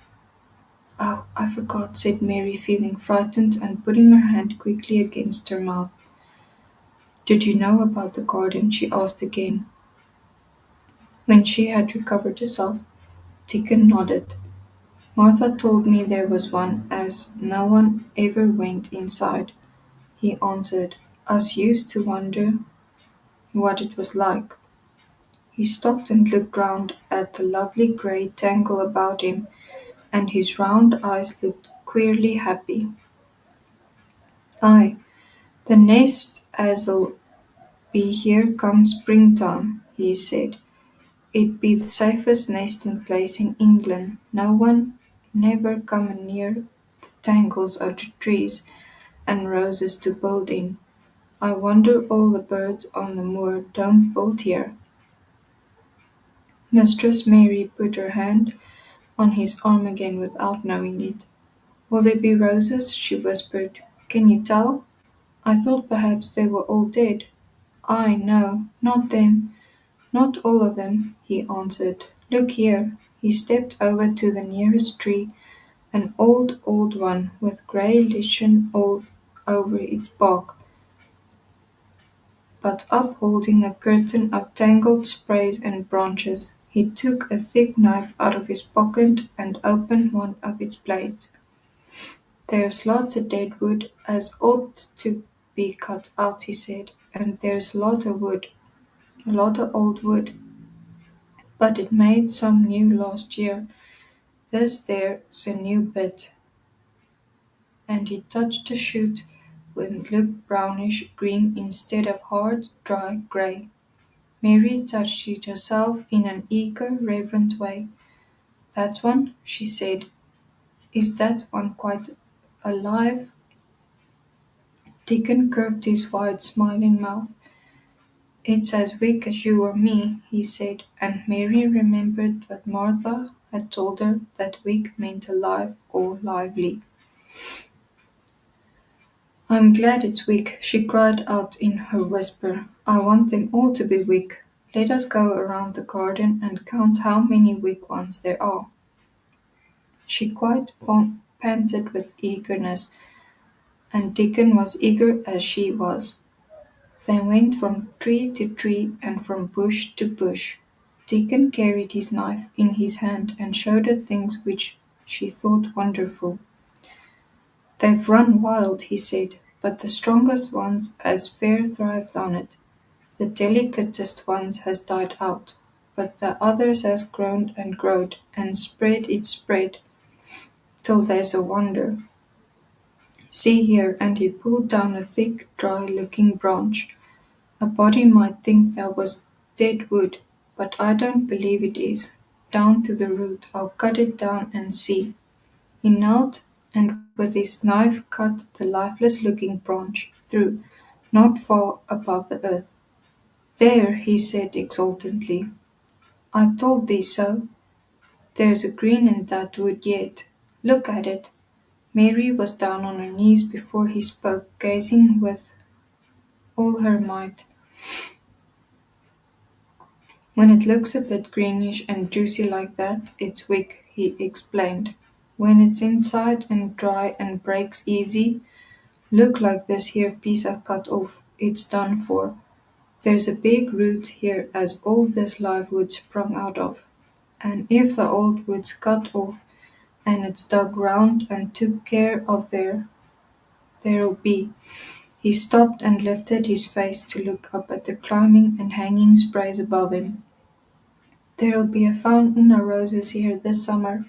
"Oh, I forgot," said Mary, feeling frightened and putting her hand quickly against her mouth. "Did you know about the garden?" she asked again, when she had recovered herself. Deacon nodded. "Martha told me there was one, as no one ever went inside," he answered. "Us used to wonder what it was like." He stopped and looked round at the lovely grey tangle about him, and his round eyes looked queerly happy. "Aye, the nest as'll be here come springtime," he said. "It be the safest nesting place in England. No one never come near the tangles o' the trees and roses to build in. I wonder all the birds on the moor don't build here." Mistress Mary put her hand on his arm again without knowing it. "Will there be roses?" she whispered. "Can you tell? I thought perhaps they were all dead." "I no, not them, not all of them," he answered. "Look here." He stepped over to the nearest tree, an old one with grey lichen all over its bark, but upholding a curtain of tangled sprays and branches. He took a thick knife out of his pocket and opened one of its blades. "There's lots of dead wood as ought to be cut out," he said, "and there's a lot of old wood, but it made some new last year. This there's a new bit," and he touched a shoot which looked brownish green instead of hard, dry grey. Mary touched it herself in an eager, reverent way. "That one," she said, "is that one quite alive?" Dickon curved his wide, smiling mouth. "It's as weak as you or me," he said, and Mary remembered what Martha had told her, that weak meant alive or lively. "I'm glad it's weak," she cried out in her whisper. "I want them all to be weak. Let us go around the garden and count how many weak ones there are." She quite panted with eagerness, and Dickon was eager as she was. They went from tree to tree and from bush to bush. Dickon carried his knife in his hand and showed her things which she thought wonderful. "They've run wild," he said, "but the strongest ones has fair thrived on it. The delicatest ones has died out, but the others has grown and growed, and spread its spread, till there's a wonder. See here," and he pulled down a thick, dry-looking branch. "A body might think that was dead wood, but I don't believe it is. Down to the root. I'll cut it down and see." He knelt, and with his knife cut the lifeless-looking branch through, not far above the earth. "There," he said exultantly. "I told thee so. There's a green in that wood yet. Look at it." Mary was down on her knees before he spoke, gazing with all her might. "When it looks a bit greenish and juicy like that, it's wick," he explained. "When it's inside and dry and breaks easy, look like this here piece I've cut off, it's done for. There's a big root here as all this live wood sprung out of, and if the old wood's cut off and it's dug round and took care of there'll be—" He stopped and lifted his face to look up at the climbing and hanging sprays above him. "There'll be a fountain o' roses here this summer."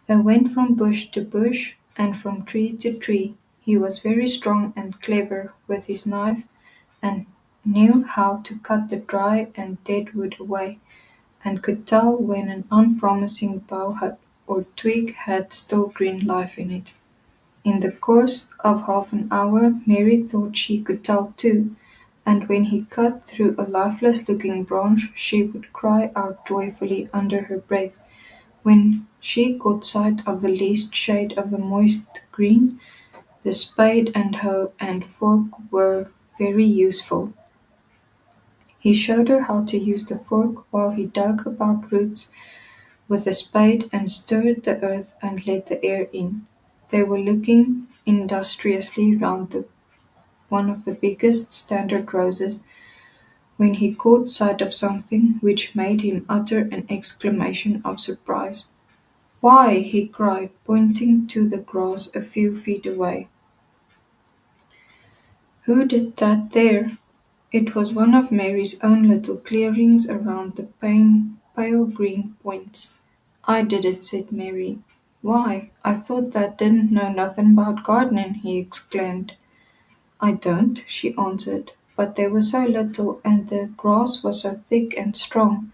They went from bush to bush and from tree to tree. He was very strong and clever with his knife, and knew how to cut the dry and dead wood away, and could tell when an unpromising bough or twig had still green life in it. In the course of half an hour Mary thought she could tell too, and when he cut through a lifeless-looking branch she would cry out joyfully under her breath. When she caught sight of the least shade of the moist green, the spade and hoe and fork were very useful. He showed her how to use the fork while he dug about roots with the spade and stirred the earth and let the air in. They were looking industriously round one of the biggest standard roses when he caught sight of something which made him utter an exclamation of surprise. "Why!" he cried, pointing to the grass a few feet away. "Who did that there? It was one of Mary's own little clearings around the pale green points. "I did it," said Mary. "Why, I thought that didn't know nothing about gardening," he exclaimed. "I don't," she answered, "but they were so little and the grass was so thick and strong,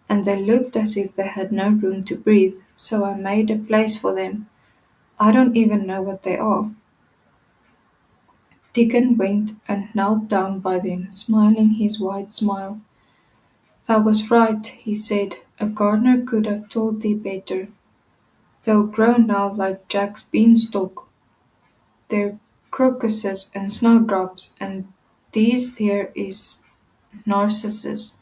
and they looked as if they had no room to breathe, so I made a place for them. I don't even know what they are." Dickon went and knelt down by them, smiling his wide smile. "Thou was right," he said, "a gardener could have told thee better. They'll grow now like Jack's beanstalk. They're crocuses and snowdrops, and these there is narcissus,"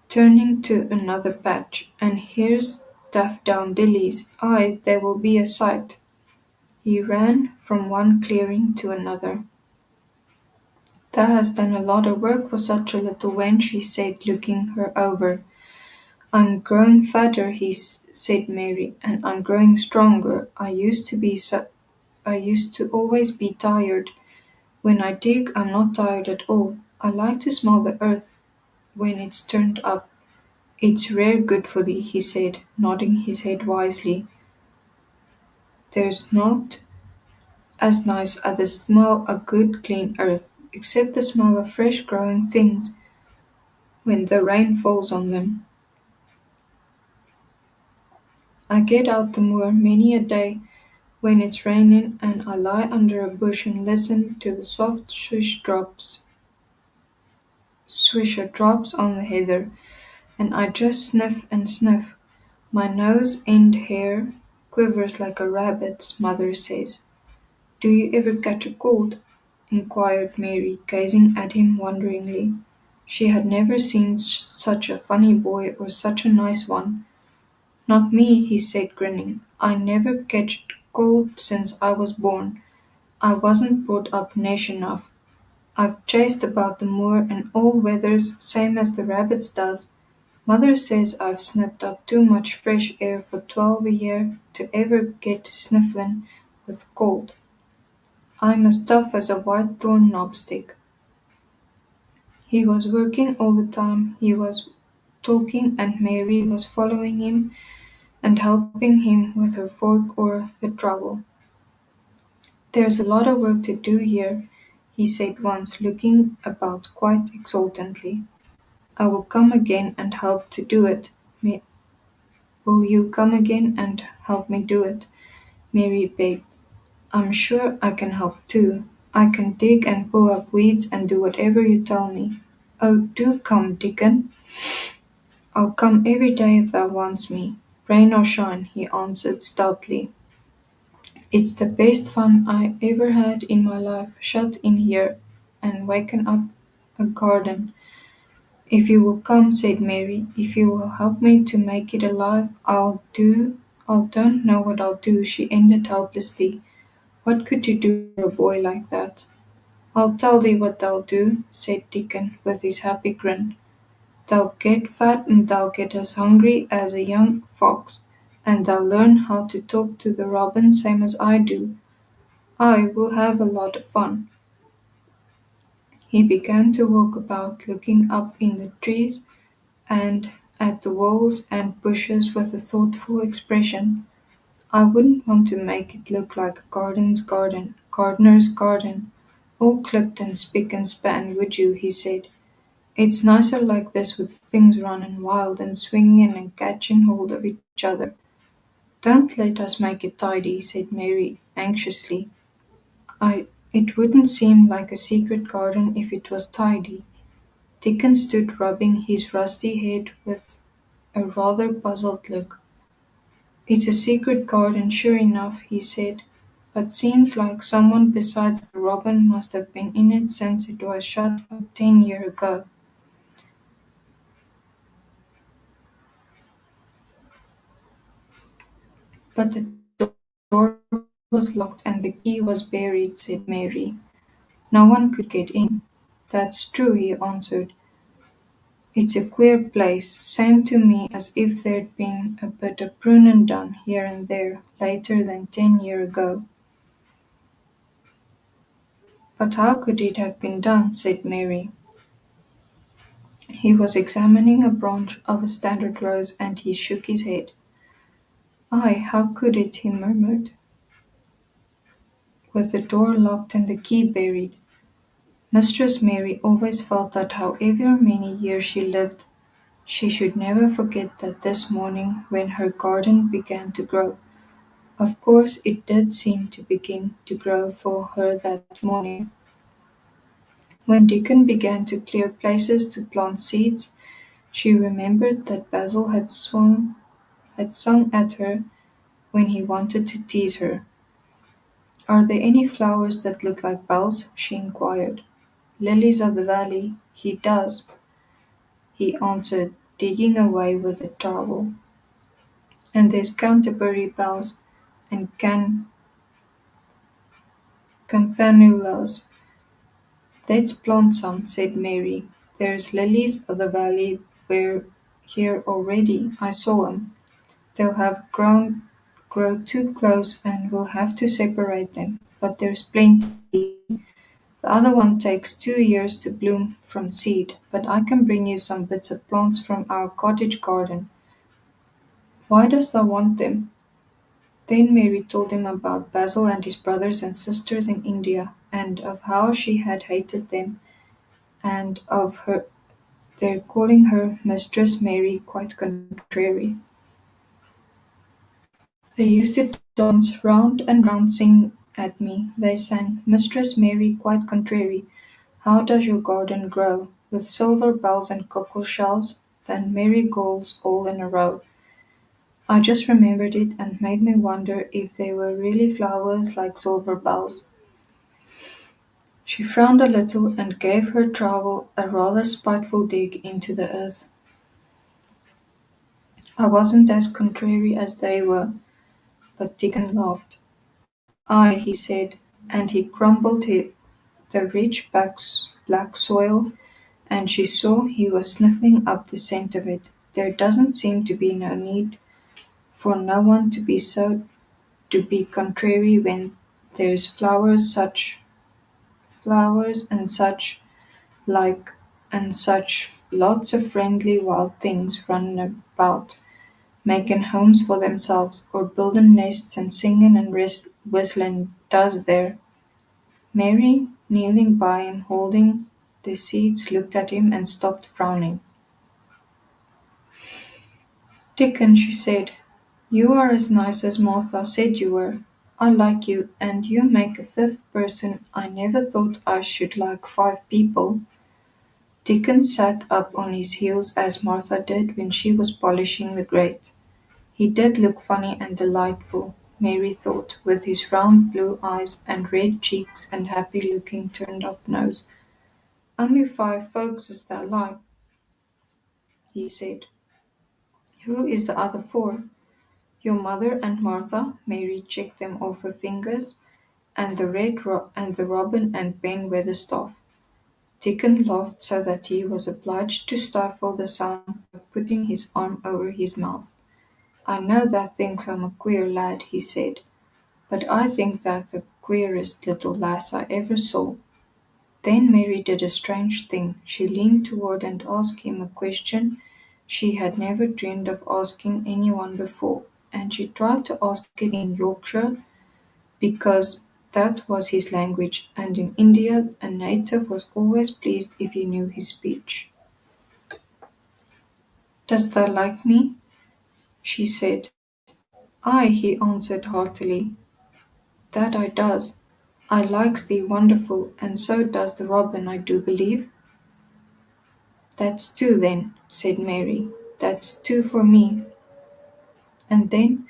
turning to another patch, "and here's daffodillies. Aye, they will be a sight." He ran from one clearing to another. "Thou hast done a lot of work for such a little wench," he said, looking her over. "I'm growing fatter," said Mary, "and I'm growing stronger. I used to always be tired. When I dig, I'm not tired at all. I like to smell the earth when it's turned up. It's rare good for thee," he said, nodding his head wisely. "There's naught as nice as the smell of good clean earth, except the smell of fresh growing things when the rain falls on them. I get out the moor many a day when it's raining, and I lie under a bush and listen to the soft swisher drops on the heather, and I just sniff and sniff. My nose end hair quivers like a rabbit's, mother says." "Do you ever catch a cold?" inquired Mary, gazing at him wonderingly. She had never seen such a funny boy or such a nice one. "Not me," he said, grinning. "I never catched cold since I was born. I wasn't brought up nesh enough. I've chased about the moor in all weathers, same as the rabbits does. Mother says I've snipped up too much fresh air for 12 a year to ever get to snifflin' with cold. I'm as tough as a white thorn knobstick." He was working all the time he was talking, and Mary was following him and helping him with her fork or the trowel. "There's a lot of work to do here," he said once, looking about quite exultantly. "I will come again and help to do it. Will you come again and help me do it?" Mary begged. "I'm sure I can help too. I can dig and pull up weeds and do whatever you tell me." "Oh, do come, Dickon." "I'll come every day if thou wants me, rain or shine," he answered stoutly. "It's the best fun I ever had in my life, shut in here and waking up a garden." "If you will come," said Mary, "if you will help me to make it alive, I don't know what I'll do," she ended helplessly. "What could you do for a boy like that?" "I'll tell thee what they'll do," said Dickon with his happy grin. "They'll get fat and they'll get as hungry as a young fox, and they'll learn how to talk to the robin same as I do. We'll have a lot of fun." He began to walk about, looking up in the trees and at the walls and bushes with a thoughtful expression. "I wouldn't want to make it look like a gardener's garden, all clipped and spick and span, would you?" he said. "It's nicer like this with things running wild and swinging and catching hold of each other." "Don't let us make it tidy," said Mary anxiously. It wouldn't seem like a secret garden if it was tidy." Dickon stood rubbing his rusty head with a rather puzzled look. "It's a secret garden sure enough," he said, "but seems like someone besides the robin must have been in it since it was shut up 10 year ago." "But the door was locked and the key was buried," said Mary. "No one could get in." "That's true," he answered. "It's a queer place, same to me as if there'd been a bit of prunin' done here and there later than 10 year ago." "But how could it have been done?" said Mary. He was examining a branch of a standard rose and he shook his head. "Ay, how could it?" he murmured, with the door locked and the key buried. Mistress Mary always felt that however many years she lived, she should never forget that this morning when her garden began to grow. Of course it did seem to begin to grow for her that morning. When Deacon began to clear places to plant seeds, she remembered that Basil had sung at her when he wanted to tease her. "Are there any flowers that look like bells?" she inquired. "Lilies of the valley, he does," he answered, digging away with a trowel. "And there's Canterbury bells and campanulas." "Let's plant some," said Mary. "There's lilies of the valley were here already. I saw 'em. They'll have grow too close and we'll have to separate them. But there's plenty. The other one takes 2 years to bloom from seed, but I can bring you some bits of plants from our cottage garden." "Why does thou want them?" Then Mary told him about Basil and his brothers and sisters in India, and of how she had hated them, and of their calling her Mistress Mary quite contrary. "They used to dance round and round sing at me," they sang, "Mistress Mary quite contrary. How does your garden grow? With silver bells and cockle shells, then marigolds all in a row." I just remembered it and made me wonder if they were really flowers like silver bells. She frowned a little and gave her trowel a rather spiteful dig into the earth. "I wasn't as contrary as they were," but Dickon laughed. "Aye," he said, and he crumbled the rich black soil, and she saw he was sniffing up the scent of it. "There doesn't seem to be no need for no one to be contrary when there's flowers and such like and such lots of friendly wild things running about, making homes for themselves, or building nests and singing and whistling does there." Mary, kneeling by him holding the seeds, looked at him and stopped frowning. "Dickon," she said, "you are as nice as Martha said you were. I like you, and you make a fifth person. I never thought I should like 5 people." Dickon sat up on his heels as Martha did when she was polishing the grate. He did look funny and delightful, Mary thought, with his round blue eyes and red cheeks and happy-looking turned-up nose. "Only 5 folks as thou like," he said. "Who is the other 4?" "Your mother and Martha," Mary checked them off her fingers, "and the Robin and Ben Weatherstaff." Dickon laughed so that he was obliged to stifle the sound by putting his arm over his mouth. "I know thou thinks I'm a queer lad," he said, "but I think that the queerest little lass I ever saw." Then Mary did a strange thing. She leaned toward and asked him a question she had never dreamed of asking anyone before, and she tried to ask it in Yorkshire because that was his language, and in India a native was always pleased if he knew his speech. "Dost thou like me?" she said. "Aye," he answered heartily, "that I does. I likes thee wonderful, and so does the robin, I do believe." "That's 2 then," said Mary. "That's 2 for me." And then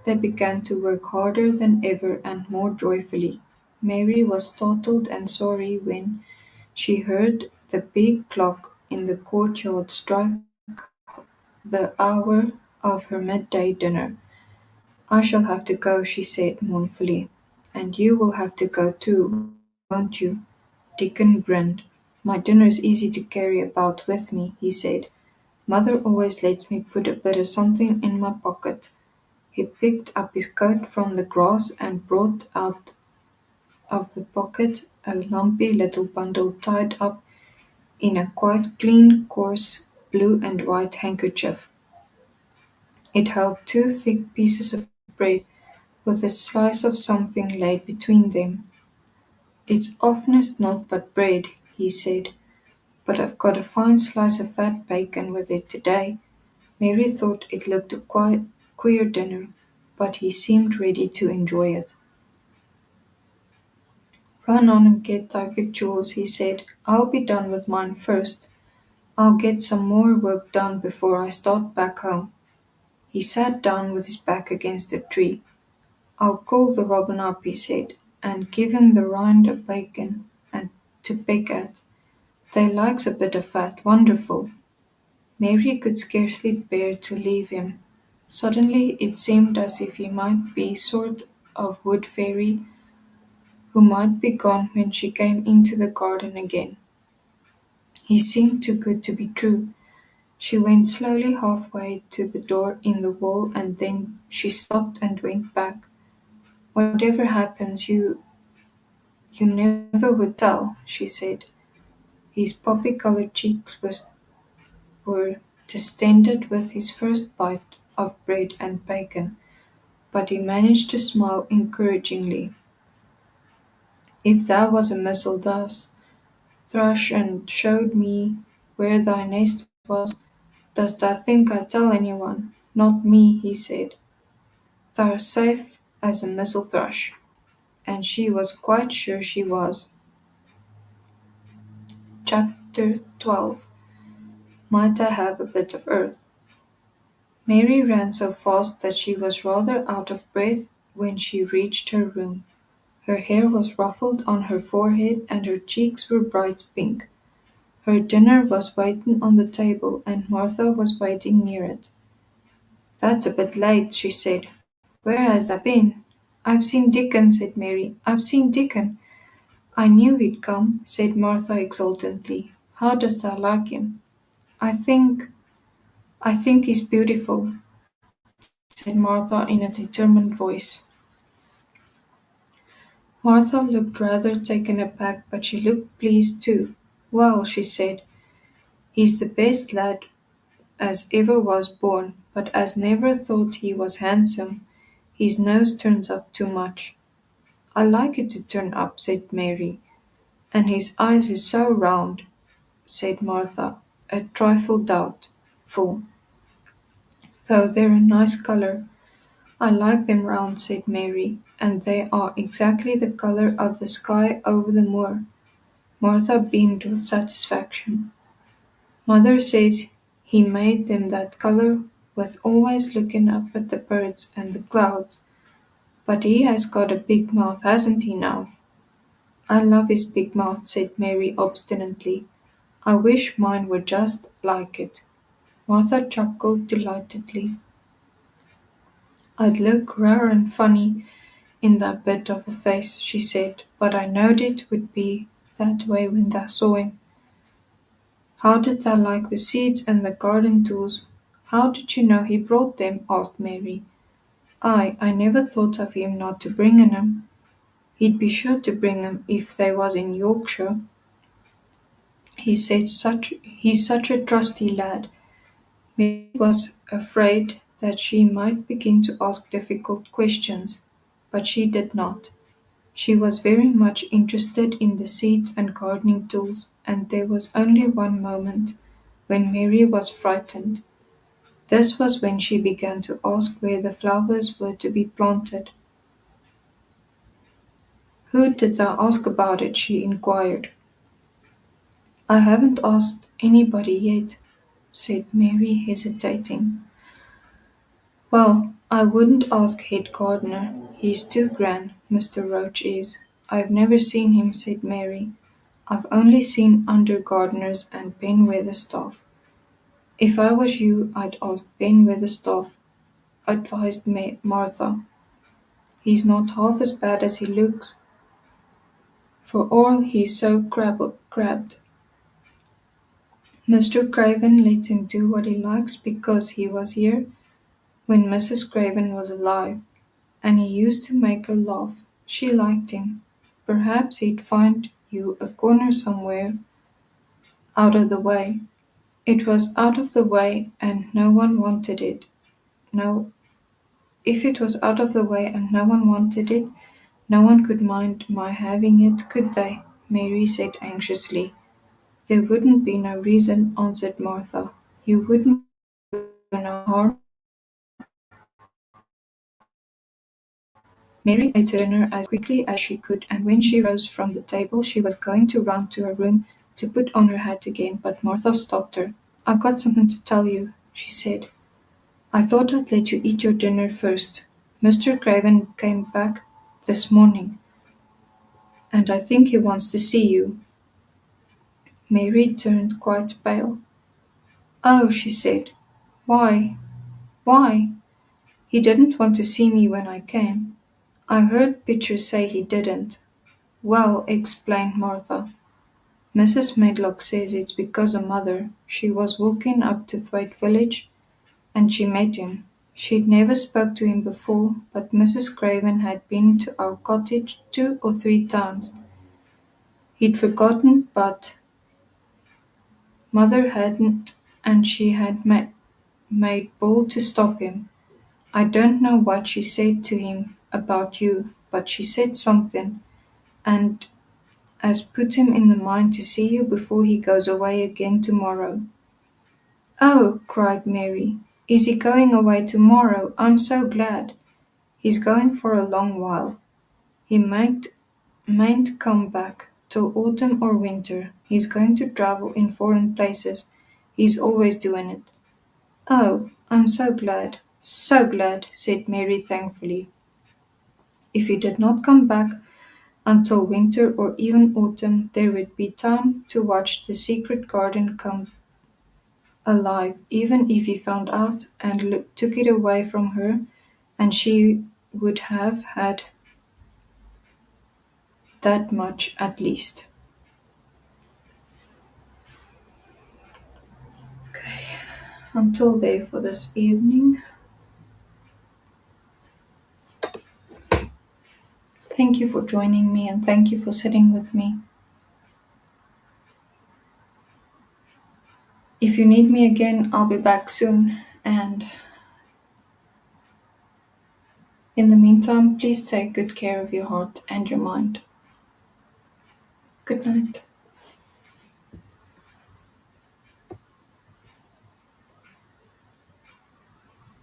they began to work harder than ever and more joyfully. Mary was startled and sorry when she heard the big clock in the courtyard strike the hour of her midday dinner. "I shall have to go," she said mournfully. "And you will have to go too, won't you?" Dickon grinned. "My dinner is easy to carry about with me," he said. "Mother always lets me put a bit of something in my pocket." He picked up his coat from the grass and brought out of the pocket a lumpy little bundle tied up in a quite clean, coarse blue and white handkerchief. It held two thick pieces of bread with a slice of something laid between them. "It's oftenest naught but bread," he said, "but I've got a fine slice of fat bacon with it today." Mary thought it looked a quite queer dinner, but he seemed ready to enjoy it. "Run on and get thy victuals," he said. "I'll be done with mine first. I'll get some more work done before I start back home." He sat down with his back against a tree. "I'll call the robin up," he said, "and give him the rind of bacon and to pick at. They likes a bit of fat, wonderful." Mary could scarcely bear to leave him. Suddenly it seemed as if he might be sort of wood fairy who might be gone when she came into the garden again. He seemed too good to be true. She went slowly halfway to the door in the wall and then she stopped and went back. "Whatever happens, you never would tell," she said. His poppy-colored cheeks were distended with his first bite of bread and bacon, but he managed to smile encouragingly. "If thou was a missile thrush and showed me where thy nest was, dost thou think I'd tell anyone? Not me," he said. "Thou're safe as a missile thrush." And she was quite sure she was. Chapter 12. Might I have a bit of earth? Mary ran so fast that she was rather out of breath when she reached her room. Her hair was ruffled on her forehead and her cheeks were bright pink. Her dinner was waiting on the table and Martha was waiting near it. "That's a bit late," she said. "Where has thou been?" "I've seen Dickon," said Mary. "I've seen Dickon." "I knew he'd come," said Martha exultantly. "How dost thou like him?" "I think I think he's beautiful," said Martha in a determined voice. Martha looked rather taken aback, but she looked pleased too. "Well," she said, "he's the best lad as ever was born, but as never thought he was handsome. His nose turns up too much." "I like it to turn up," said Mary. "And his eyes is so round," said Martha, a trifle doubtful, "though they're a nice colour." "I like them round," said Mary, "and they are exactly the colour of the sky over the moor." Martha beamed with satisfaction. "Mother says he made them that colour with always looking up at the birds and the clouds. But he has got a big mouth, hasn't he now?" "I love his big mouth," said Mary obstinately. "I wish mine were just like it." Martha chuckled delightedly. "I'd look rare and funny in that bit of a face," she said, "but I knowed it would be that way when thou saw him." "How did thou like the seeds and the garden tools? How did you know he brought them?" asked Mary. I never thought of him not to bringin' 'em. He'd be sure to bring 'em if they was in Yorkshire. He's such a trusty lad." Mary was afraid that she might begin to ask difficult questions, but she did not. She was very much interested in the seeds and gardening tools, and there was only one moment when Mary was frightened. This was when she began to ask where the flowers were to be planted. "Who did thou ask about it?" she inquired. "I haven't asked anybody yet," said Mary, hesitating. "Well, I wouldn't ask head gardener. He's too grand, Mr. Roach is." "I've never seen him," said Mary. "I've only seen under gardeners and Ben Weatherstaff." "If I was you, I'd ask Ben Weatherstaff," advised Martha. "He's not half as bad as he looks, for all he's so crabbed. Mr. Craven let him do what he likes because he was here when Mrs. Craven was alive, and he used to make her laugh. She liked him. Perhaps he'd find you a corner somewhere." out of the way. It was out of the way and no one wanted it. No, if it was out of the way and no one wanted it, no one could mind my having it, could they? Mary said anxiously. There wouldn't be no reason, answered Martha. You wouldn't do no harm. Mary ate her dinner as quickly as she could, and when she rose from the table she was going to run to her room to put on her hat again, but Martha stopped her. I've got something to tell you, she said. I thought I'd let you eat your dinner first. Mr. Craven came back this morning, and I think he wants to see you. Mary turned quite pale. Oh, she said. Why? Why? He didn't want to see me when I came. I heard Pitcher say he didn't. Well, explained Martha. Mrs. Medlock says it's because of mother. She was walking up to Thwaite Village and she met him. She'd never spoke to him before, but Mrs. Craven had been to our cottage 2 or 3 times. He'd forgotten, but mother hadn't, and she had made bold to stop him. I don't know what she said to him about you, but she said something, and has put him in the mind to see you before he goes away again tomorrow. Oh, cried Mary, is he going away tomorrow? I'm so glad. He's going for a long while. He mayn't come back till autumn or winter. He's going to travel in foreign places. He's always doing it. Oh, I'm so glad, said Mary thankfully. If he did not come back until winter or even autumn, there would be time to watch the secret garden come alive, even if he found out and took it away from her, and she would have had that much at least. Until there for this evening. Thank you for joining me and thank you for sitting with me. If you need me again, I'll be back soon. And in the meantime, please take good care of your heart and your mind. Good night.